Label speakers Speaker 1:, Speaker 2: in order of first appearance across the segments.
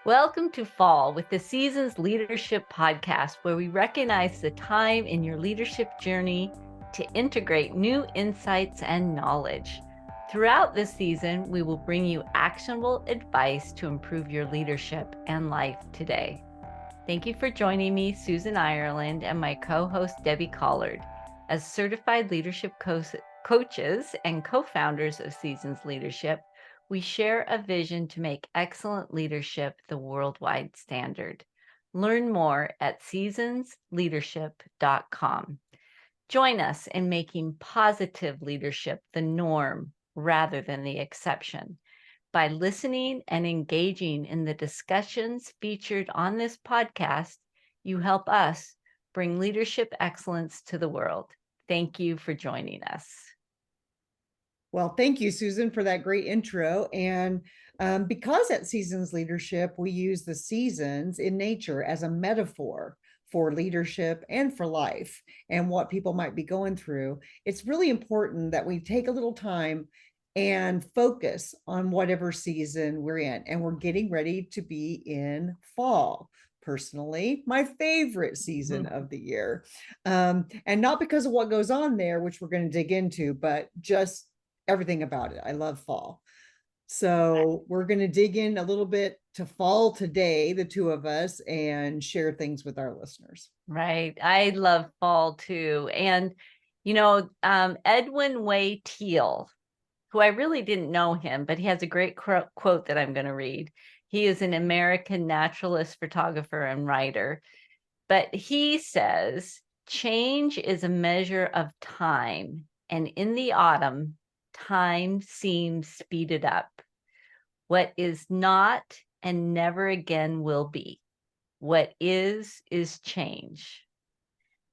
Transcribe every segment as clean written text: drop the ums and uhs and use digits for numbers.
Speaker 1: Welcome to Fall with the Seasons Leadership Podcast, where we recognize the time in your leadership journey to integrate new insights and knowledge. Throughout this season, we will bring you actionable advice to improve your leadership and life today. Thank you for joining me, Susan Ireland, and my co-host, Debbie Collard. As certified leadership coaches and co-founders of Seasons Leadership, we share a vision to make excellent leadership the worldwide standard. Learn more at seasonsleadership.com. Join us in making positive leadership the norm rather than the exception. By listening and engaging in the discussions featured on this podcast, you help us bring leadership excellence to the world. Thank you for joining us.
Speaker 2: Well, thank you, Susan, for that great intro. And because at Seasons Leadership, we use the seasons in nature as a metaphor for leadership and for life and what people might be going through, it's really important that we take a little time and focus on whatever season we're in. And we're getting ready to be in fall. Personally, my favorite season of the year. And not because of what goes on there, which we're going to dig into, but just everything about it. I love fall. So we're going to dig in a little bit to fall today, the two of us, and share things with our listeners.
Speaker 1: Right. I love fall too. And, Edwin Way Teal, who I really didn't know him, but he has a great quote that I'm going to read. He is an American naturalist, photographer, and writer. But he says, change is a measure of time. And in the autumn, time seems speeded up. What is not and never again will be. What is change.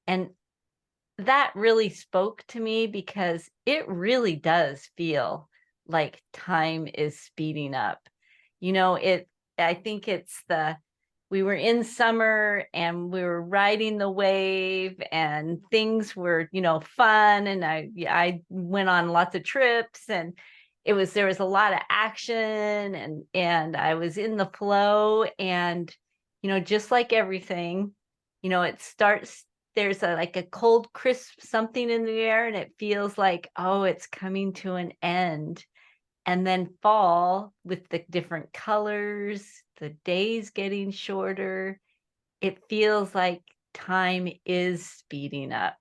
Speaker 1: And that really spoke to me because it really does feel like time is speeding up. I think we were in summer and we were riding the wave and things were, fun. And I went on lots of trips and there was a lot of action and I was in the flow and, just like everything, it starts, there's like a cold, crisp something in the air and it feels like, oh, it's coming to an end. And then fall with the different colors, the days getting shorter, it feels like time is speeding up.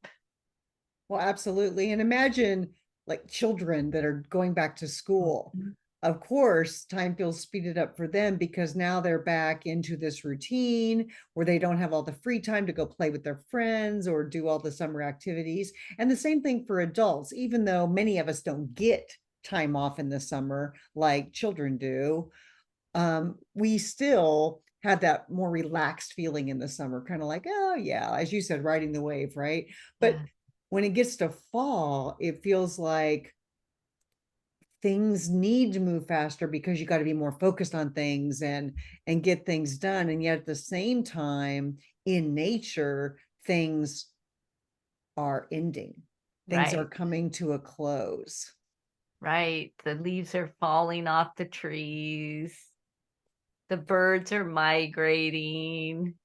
Speaker 2: Well, absolutely. And imagine like children that are going back to school.
Speaker 1: Mhm.
Speaker 2: Of course, time feels speeded up for them because now they're back into this routine where they don't have all the free time to go play with their friends or do all the summer activities. And the same thing for adults, even though many of us don't get time off in the summer like children do, we still had that more relaxed feeling in the summer, kind of like, oh yeah, as you said, riding the wave, right? But
Speaker 1: Yeah.
Speaker 2: when it gets to fall, it feels like things need to move faster because you got to be more focused on things and get things done. And yet at the same time, in nature, things are ending. Things are
Speaker 1: Right.
Speaker 2: coming to a close.
Speaker 1: Right. The leaves are falling off the trees. The birds are migrating.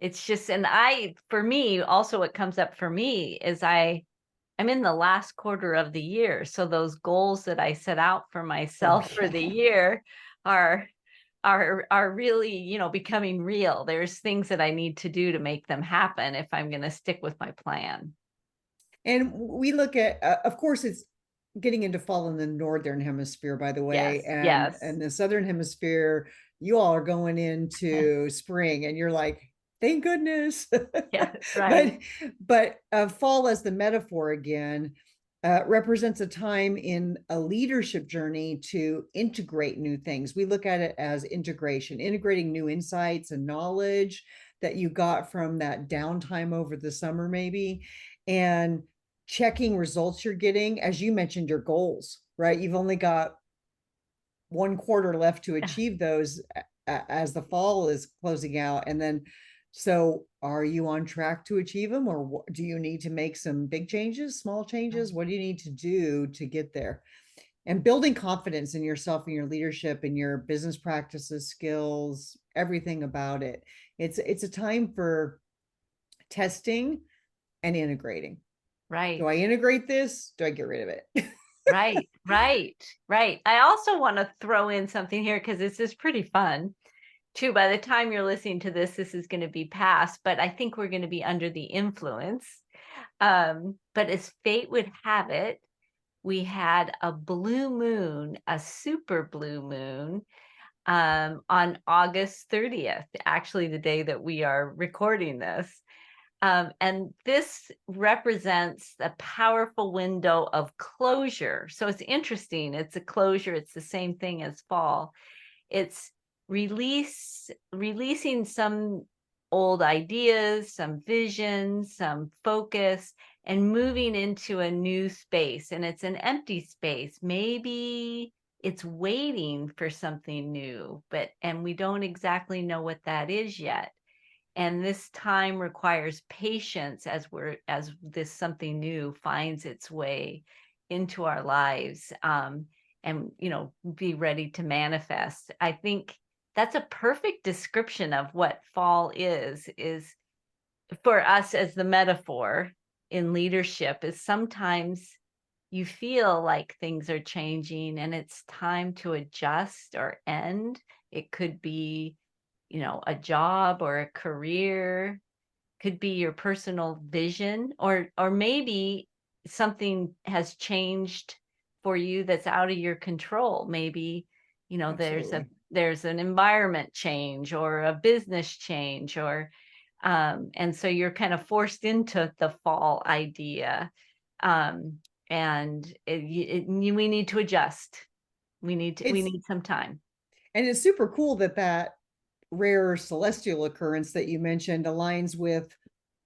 Speaker 1: It's just, and for me, also what comes up for me is I'm in the last quarter of the year. So those goals that I set out for
Speaker 2: Oh
Speaker 1: myself for the
Speaker 2: yeah.
Speaker 1: year are really, becoming real. There's things that I need to do to make them happen if I'm going to stick with my plan.
Speaker 2: And we look at, of course, it's getting into fall in the northern hemisphere, by the way,
Speaker 1: Yes,
Speaker 2: and
Speaker 1: yes.
Speaker 2: the southern hemisphere, you all are going into spring, and you're like, thank goodness.
Speaker 1: Yes, right.
Speaker 2: but fall as the metaphor again represents a time in a leadership journey to integrate new things. We look at it as integration, integrating new insights and knowledge that you got from that downtime over the summer, maybe, and checking results you're getting. As you mentioned, your goals, right? You've only got one quarter left to
Speaker 1: Yeah.
Speaker 2: achieve those as the fall is closing out. And then, so are you on track to achieve them, or do you need to make some big changes, small changes? What do you need to do to get there? and building confidence in yourself and your leadership and your business practices, skills, everything about it. It's a time for testing and integrating. Do
Speaker 1: Right.
Speaker 2: I integrate this? Do I get rid of it?
Speaker 1: Right, right, right. I also want to throw in something here because this is pretty fun too. By the time you're listening to this, this is going to be past, but I think we're going to be under the influence. But as fate would have it, we had a blue moon, a super blue moon, on August 30th, actually the day that we are recording this. And this represents a powerful window of closure. So it's interesting. It's a closure. It's the same thing as fall. It's releasing some old ideas, some visions, some focus, and moving into a new space. And it's an empty space. Maybe it's waiting for something new, and we don't exactly know what that is yet. And this time requires patience as this something new finds its way into our lives, and be ready to manifest. I think that's a perfect description of what fall is for us as the metaphor in leadership. Is sometimes you feel like things are changing and it's time to adjust or end. It could be a job or a career, could be your personal vision, or maybe something has changed for you that's out of your control. Maybe
Speaker 2: Absolutely.
Speaker 1: there's an environment change or a business change, or and so you're kind of forced into the fall idea. um and we need to adjust. We
Speaker 2: It's
Speaker 1: need some time.
Speaker 2: and it's super cool that that rare celestial occurrence that you mentioned aligns with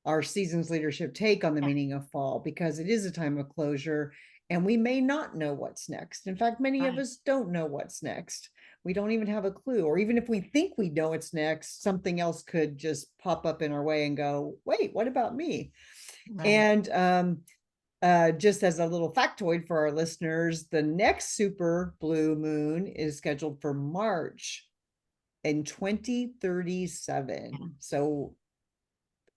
Speaker 2: our season's leadership take on the
Speaker 1: Yeah.
Speaker 2: meaning of fall, because it is a time of closure and we may not know what's next. In fact, many of
Speaker 1: Right.
Speaker 2: us don't know what's next. We don't even have a clue. Or even if we think we know what's next, something else could just pop up in our way and go, wait, what about me?
Speaker 1: Right.
Speaker 2: And just as a little factoid for our listeners, the next super blue moon is scheduled for March in
Speaker 1: Yeah.
Speaker 2: 2037. So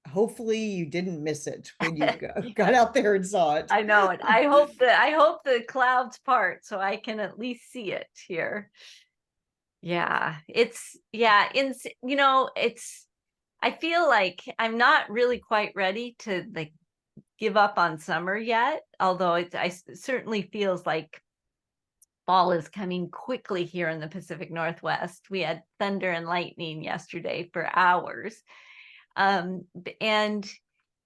Speaker 2: hopefully you didn't miss it when you got out there and saw it.
Speaker 1: I know it. I hope the clouds part so I can at least see it here. Yeah, it's I feel like I'm not really quite ready to like give up on summer yet, although it certainly feels like fall is coming quickly here in the Pacific Northwest. We had thunder and lightning yesterday for hours. And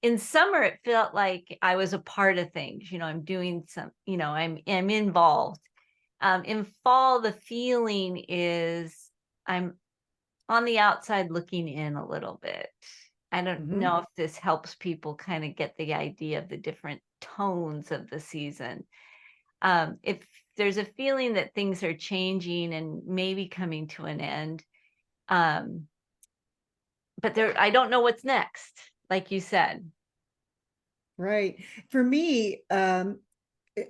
Speaker 1: in summer, it felt like I was a part of things. I'm doing some, I'm involved. In fall, the feeling is I'm on the outside looking in a little bit. I don't
Speaker 2: Mhm.
Speaker 1: know if this helps people kind of get the idea of the different tones of the season. If there's a feeling that things are changing and maybe coming to an end, um, but I don't know what's next, like you said.
Speaker 2: Right. For me, and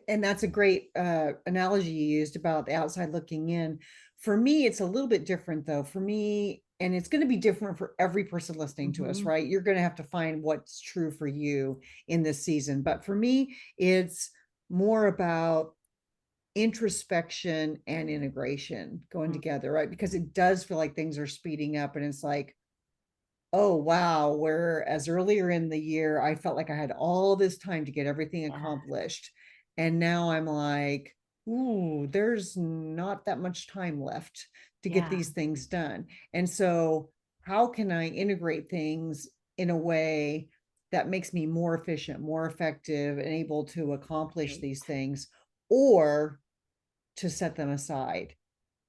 Speaker 2: that's a great analogy you used about the outside looking in. For me, it's a little bit different though. For me, and it's going to be different for every person listening to us,
Speaker 1: Mhm.
Speaker 2: right? You're going to have to find what's true for you in this season. But for me, it's more about introspection and integration going
Speaker 1: Mm.
Speaker 2: together, right? Because it does feel like things are speeding up and it's like, oh wow, whereas earlier in the year I felt like I had all this time to get everything
Speaker 1: Yeah,
Speaker 2: accomplished, and now I'm like, ooh, there's not that much time left to get
Speaker 1: yeah,
Speaker 2: these things done. And so how can I integrate things in a way that makes me more efficient, more effective, and able to accomplish
Speaker 1: right.
Speaker 2: these things, or to set them aside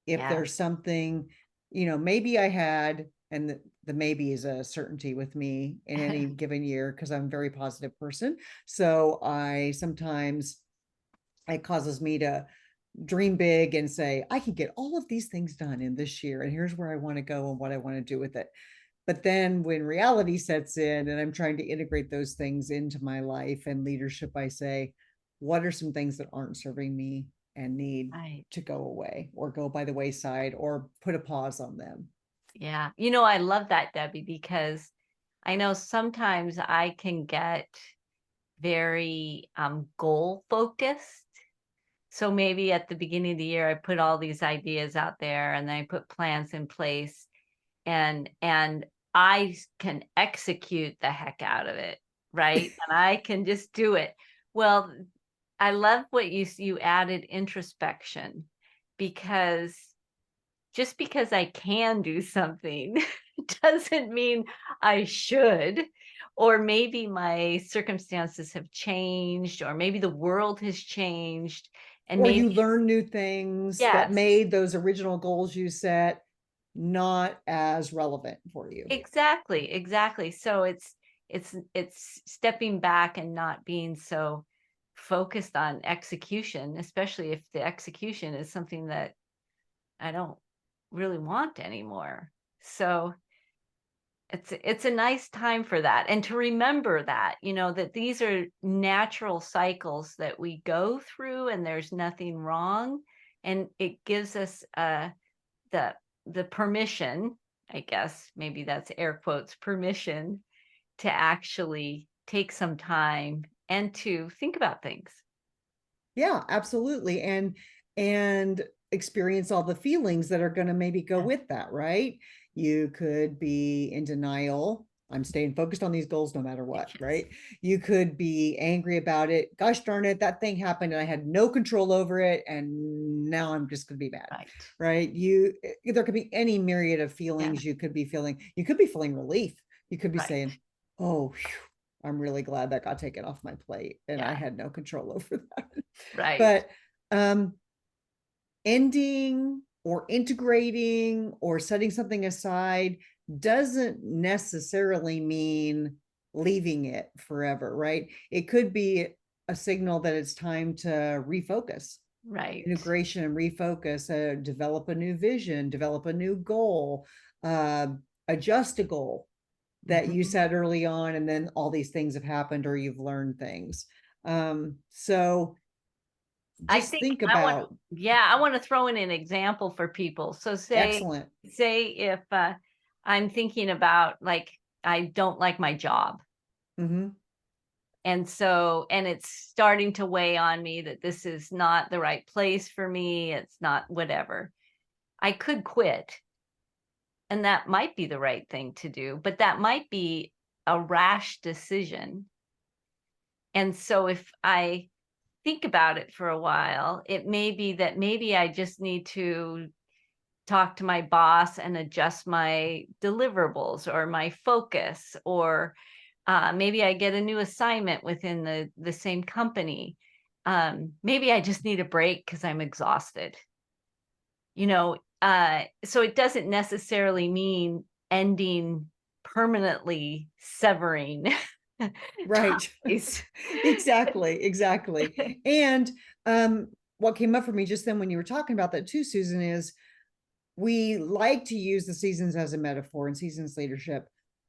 Speaker 2: if
Speaker 1: Yeah.
Speaker 2: there's something, maybe I had, and the maybe is a certainty with me in any given year because I'm a very positive person. So I sometimes, it causes me to dream big and say, I can get all of these things done in this year, and here's where I want to go and what I want to do with it. But then when reality sets in and I'm trying to integrate those things into my life and leadership, I say, what are some things that aren't serving me and need
Speaker 1: Right.
Speaker 2: to go away or go by the wayside or put a pause on them.
Speaker 1: Yeah. You know, I love that, Debbie, because I know sometimes I can get very goal focused. So maybe at the beginning of the year, I put all these ideas out there and then I put plans in place and I can execute the heck out of it, right? And I can just do it. Well, I love what you added introspection, because just because I can do something doesn't mean I should. Or maybe my circumstances have changed, or maybe the world has changed. And
Speaker 2: Or
Speaker 1: maybe,
Speaker 2: you learn new things that
Speaker 1: yes,
Speaker 2: made those original goals you set not as relevant for you.
Speaker 1: exactly, exactly. So it's stepping back and not being so focused on execution, especially if the execution is something that I don't really want anymore. So it's a nice time for that, and to remember that, that these are natural cycles that we go through and there's nothing wrong, and it gives us the the permission, I guess maybe that's air quotes, permission to actually take some time and to think about things.
Speaker 2: Yeah, absolutely. And experience all the feelings that are going to maybe go
Speaker 1: Yeah.
Speaker 2: with that, right? You could be in denial. I'm staying focused on these goals no matter what,
Speaker 1: Yes.
Speaker 2: right? You could be angry about it. Gosh darn it, that thing happened and I had no control over it and now I'm just going to be mad,
Speaker 1: Right.
Speaker 2: right? There could be any myriad of
Speaker 1: Yeah.
Speaker 2: feelings you could be feeling. You could be feeling relief. You could be
Speaker 1: Right.
Speaker 2: saying, "Oh, whew, I'm really glad that got taken off my plate and I
Speaker 1: Yeah.
Speaker 2: had no control over that."
Speaker 1: Right.
Speaker 2: But um, ending or integrating or setting something aside doesn't necessarily mean leaving it forever, right? It could be a signal that it's time to refocus,
Speaker 1: Right.
Speaker 2: integration and refocus, develop a new vision, develop a new goal, uh, adjust a goal that you
Speaker 1: Mhm.
Speaker 2: set early on, and then all these things have happened or you've learned things. So
Speaker 1: I
Speaker 2: just
Speaker 1: think
Speaker 2: think
Speaker 1: I want
Speaker 2: about.
Speaker 1: yeah, I wanna throw in an example for people. So
Speaker 2: Excellent.
Speaker 1: say if, I'm thinking about, like, I don't like my job,
Speaker 2: Mm-hmm.
Speaker 1: and it's starting to weigh on me that this is not the right place for me, it's not whatever. I could quit, and that might be the right thing to do, but that might be a rash decision. And so if I think about it for a while, it may be that maybe I just need to talk to my boss and adjust my deliverables or my focus, or maybe I get a new assignment within the same company. Maybe I just need a break because I'm exhausted. So it doesn't necessarily mean ending, permanently severing
Speaker 2: Right.
Speaker 1: ties.
Speaker 2: Exactly, exactly. And what came up for me just then when you were talking about that too, Susan, is we like to use the seasons as a metaphor in seasons leadership,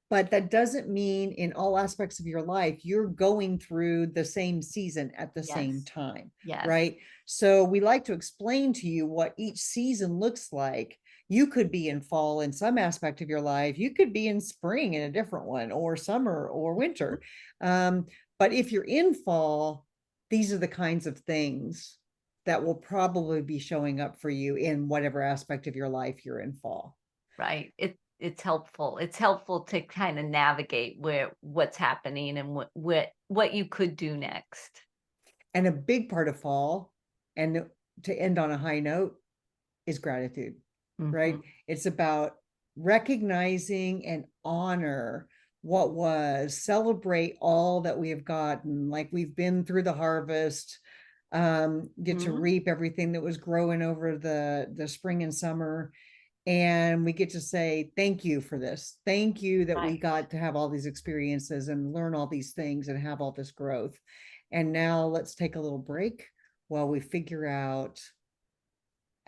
Speaker 2: but that doesn't mean in all aspects of your life you're going through the same season at the same
Speaker 1: Yes,
Speaker 2: time,
Speaker 1: yes,
Speaker 2: right? So we like to explain to you what each season looks like. You could be in fall in some aspect of your life, you could be in spring in a different one, or summer or winter. um, but if you're in fall, these are the kinds of things that will probably be showing up for you in whatever aspect of your life you're in fall.
Speaker 1: right. It's helpful. It's helpful to kind of navigate what's happening and what you could do next.
Speaker 2: And a big part of fall, and to end on a high note, is gratitude, right?
Speaker 1: Mhm.
Speaker 2: It's about recognizing and honor what was, celebrate all that we have gotten, like we've been through the harvest, get to
Speaker 1: Mhm.
Speaker 2: reap everything that was growing over the spring and summer, and we get to say thank you for this, thank you that we
Speaker 1: Right.
Speaker 2: got to have all these experiences and learn all these things and have all this growth. And now let's take a little break while we figure out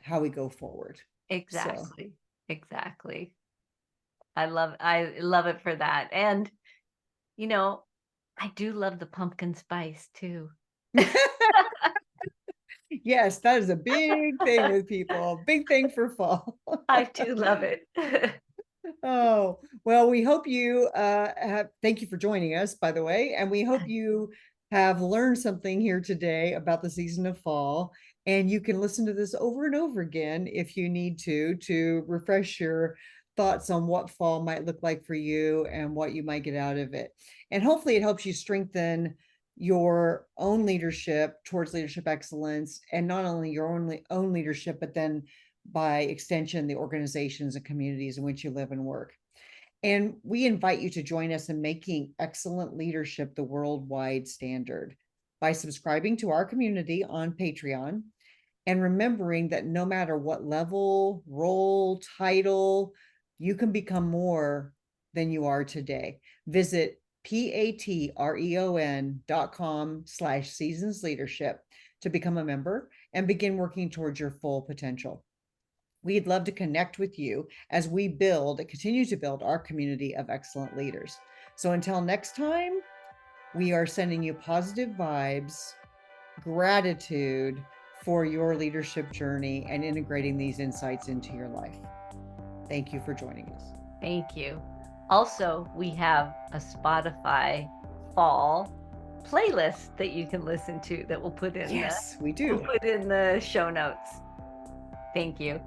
Speaker 2: how we go forward. So
Speaker 1: Exactly. Exactly. I love it for that. And you know, I do love the pumpkin spice too.
Speaker 2: Yes, that is a big thing with people. Big thing for fall.
Speaker 1: I do love it.
Speaker 2: Oh, well, we hope you thank you for joining us, by the way, and we hope you have learned something here today about the season of fall. And you can listen to this over and over again if you need to refresh your thoughts on what fall might look like for you and what you might get out of it. And hopefully it helps you strengthen your own leadership towards leadership excellence, and not only your own leadership, but then by extension, the organizations and communities in which you live and work. And we invite you to join us in making excellent leadership the worldwide standard by subscribing to our community on Patreon, and remembering that no matter what level, role, title, you can become more than you are today. Visit patreon.com/seasons leadership to become a member and begin working towards your full potential. We'd love to connect with you as we continue to build our community of excellent leaders. So until next time, we are sending you positive vibes, gratitude for your leadership journey, and integrating these insights into your life. Thank you for joining us.
Speaker 1: Thank you. Also, we have a Spotify fall playlist that you can listen to that we'll put in
Speaker 2: Yes, we do.
Speaker 1: we'll put in the show notes. Thank you.